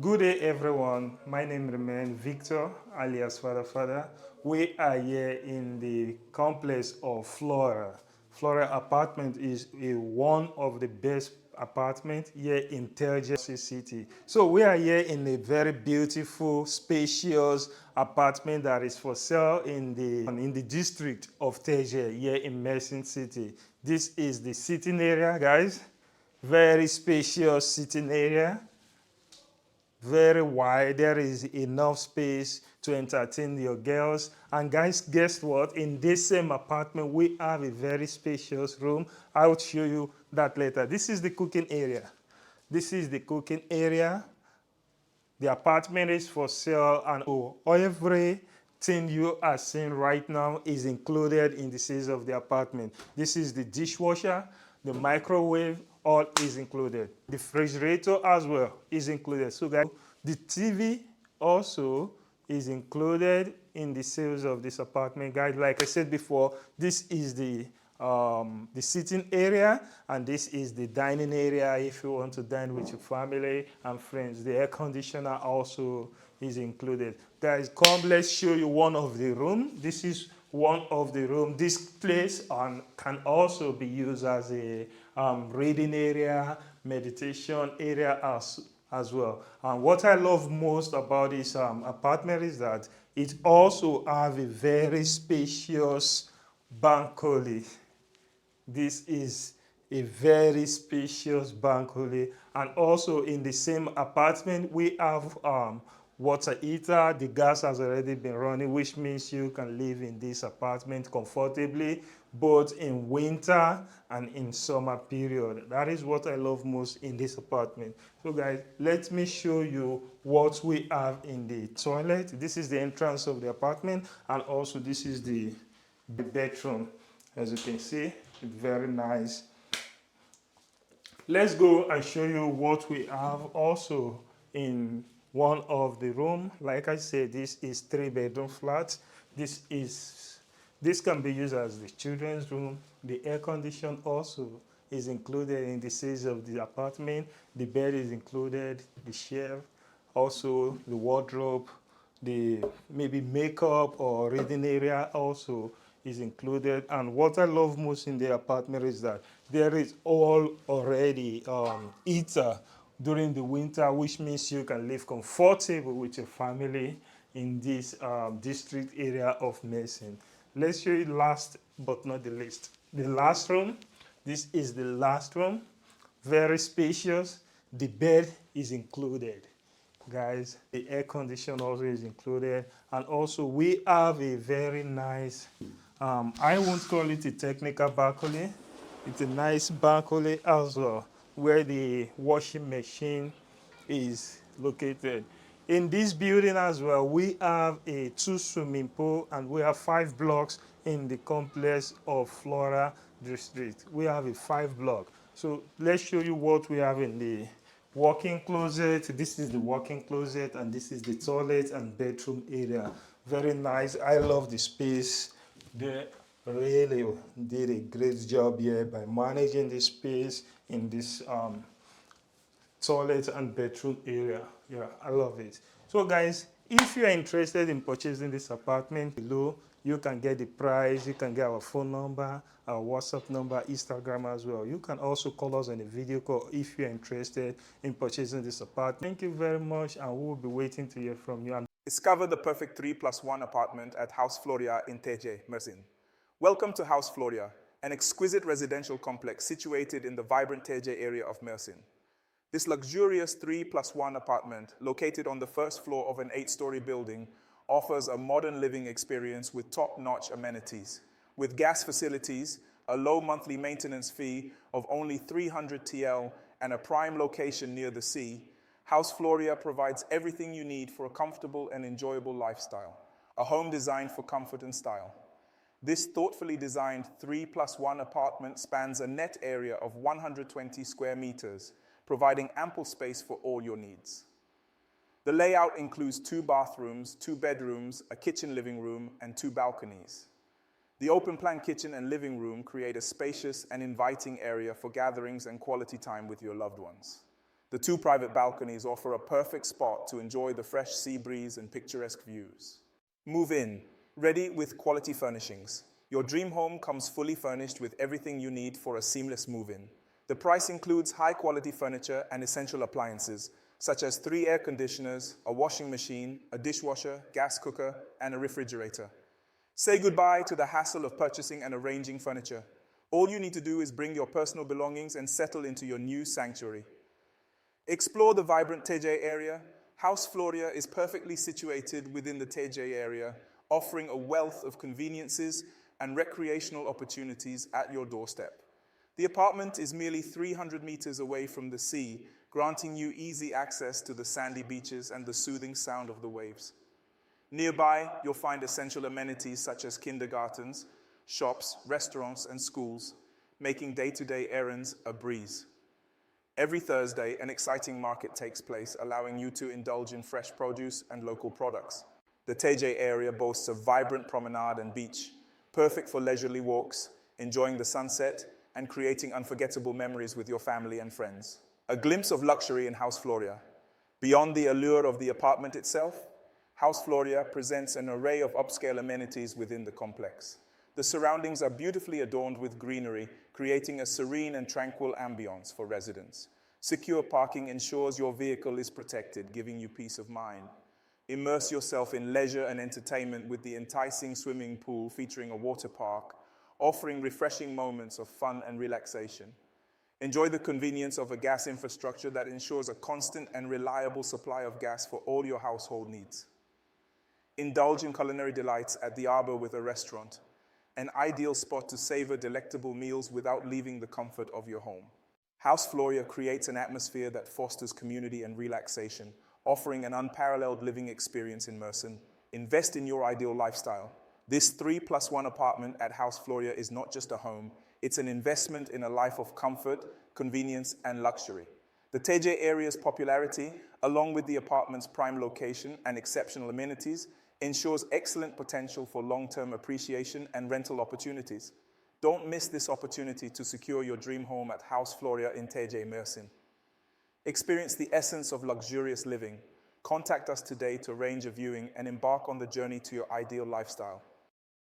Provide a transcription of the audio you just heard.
Good day, everyone. My name remains Victor, alias Father Father. We are here in the complex of Flora. Flora apartment is one of the best apartments here in Teje City. So we are here in a very beautiful, spacious apartment that is for sale in the district of Teje here in Mersin City. This is the sitting area, guys. Very spacious sitting area, very wide. There is enough space to entertain your girls. And guys, guess what? In this same apartment, we have a very spacious room. I'll show you that later. This is the cooking area. This is the cooking area. The apartment is for sale, and everything you are seeing right now is included in the size of the apartment. This is the dishwasher, the microwave, all is included. The refrigerator as well is included. So guys, the TV also is included in the sales of this apartment. Guys, like I said before, this is the sitting area, and this is the dining area if you want to dine with your family and friends. The air conditioner also is included. Guys, come, let's show you one of the room. This is one of the room. This place can also be used as a reading area, meditation area as well. And what I love most about this apartment is that it also have a very spacious balcony. This is a very spacious balcony, and also in the same apartment we have water heater. The gas has already been running, which means you can live in this apartment comfortably both in winter and in summer period. That is what I love most in this apartment. So guys, let me show you what we have in the toilet. This is the entrance of the apartment, and also this is the bedroom. As you can see, very nice. Let's go and show you what we have also in one of the room. Like I said, this is 3-bedroom flat. This can be used as the children's room. The air condition also is included in the size of the apartment. The bed is included, the shelf, also the wardrobe, the maybe makeup or reading area also is included. And what I love most in the apartment is that there is all already heater during the winter, which means you can live comfortable with your family in this district area of Mersin. Let's show you last but not the least, the last room. This is the last room, very spacious. The bed is included, guys. The air condition also is included, and also we have a very nice I won't call it a technical balcony. It's a nice balcony as well, where the washing machine is located. In this building as well, we have a 2 swimming pool, and we have 5 blocks in the complex of Flora district. We have a 5 block. So let's show you what we have in the walk-in closet. This is the walk-in closet, and this is the toilet and bedroom area. Very nice. I love the space. They really did a great job here by managing the space in this toilet and bedroom area. Yeah, I love it. So guys, if you are interested in purchasing this apartment, below you can get the price, you can get our phone number, our WhatsApp number, Instagram as well. You can also call us on a video call if you're interested in purchasing this apartment. Thank you very much, and we will be waiting to hear from you. Discover the perfect 3+1 apartment at House Florya in Teje, Mersin. Welcome to House Florya, an exquisite residential complex situated in the vibrant Teje area of Mersin. This luxurious 3+1 apartment, located on the first floor of an 8-story building, offers a modern living experience with top-notch amenities. With gas facilities, a low monthly maintenance fee of only 300 TL, and a prime location near the sea, House Florya provides everything you need for a comfortable and enjoyable lifestyle. A home designed for comfort and style. This thoughtfully designed 3+1 apartment spans a net area of 120 square meters, providing ample space for all your needs. The layout includes 2 bathrooms, 2 bedrooms, a kitchen living room, and 2 balconies. The open-plan kitchen and living room create a spacious and inviting area for gatherings and quality time with your loved ones. The 2 private balconies offer a perfect spot to enjoy the fresh sea breeze and picturesque views. Move in, ready with quality furnishings. Your dream home comes fully furnished with everything you need for a seamless move-in. The price includes high-quality furniture and essential appliances, such as 3 air conditioners, a washing machine, a dishwasher, gas cooker, and a refrigerator. Say goodbye to the hassle of purchasing and arranging furniture. All you need to do is bring your personal belongings and settle into your new sanctuary. Explore the vibrant Teje area. House Florya is perfectly situated within the Teje area, offering a wealth of conveniences and recreational opportunities at your doorstep. The apartment is merely 300 meters away from the sea, granting you easy access to the sandy beaches and the soothing sound of the waves. Nearby, you'll find essential amenities such as kindergartens, shops, restaurants, and schools, making day-to-day errands a breeze. Every Thursday, an exciting market takes place, allowing you to indulge in fresh produce and local products. The Teje area boasts a vibrant promenade and beach, perfect for leisurely walks, enjoying the sunset, and creating unforgettable memories with your family and friends. A glimpse of luxury in House Florya. Beyond the allure of the apartment itself, House Florya presents an array of upscale amenities within the complex. The surroundings are beautifully adorned with greenery, creating a serene and tranquil ambience for residents. Secure parking ensures your vehicle is protected, giving you peace of mind. Immerse yourself in leisure and entertainment with the enticing swimming pool featuring a water park, offering refreshing moments of fun and relaxation. Enjoy the convenience of a gas infrastructure that ensures a constant and reliable supply of gas for all your household needs. Indulge in culinary delights at the Arbor with a restaurant, an ideal spot to savor delectable meals without leaving the comfort of your home. House Florya creates an atmosphere that fosters community and relaxation, offering an unparalleled living experience in Mersin. Invest in your ideal lifestyle. This 3+1 apartment at House Florya is not just a home, it's an investment in a life of comfort, convenience, and luxury. The Teje area's popularity, along with the apartment's prime location and exceptional amenities, ensures excellent potential for long-term appreciation and rental opportunities. Don't miss this opportunity to secure your dream home at House Florya in Teje, Mersin. Experience the essence of luxurious living. Contact us today to arrange a viewing and embark on the journey to your ideal lifestyle.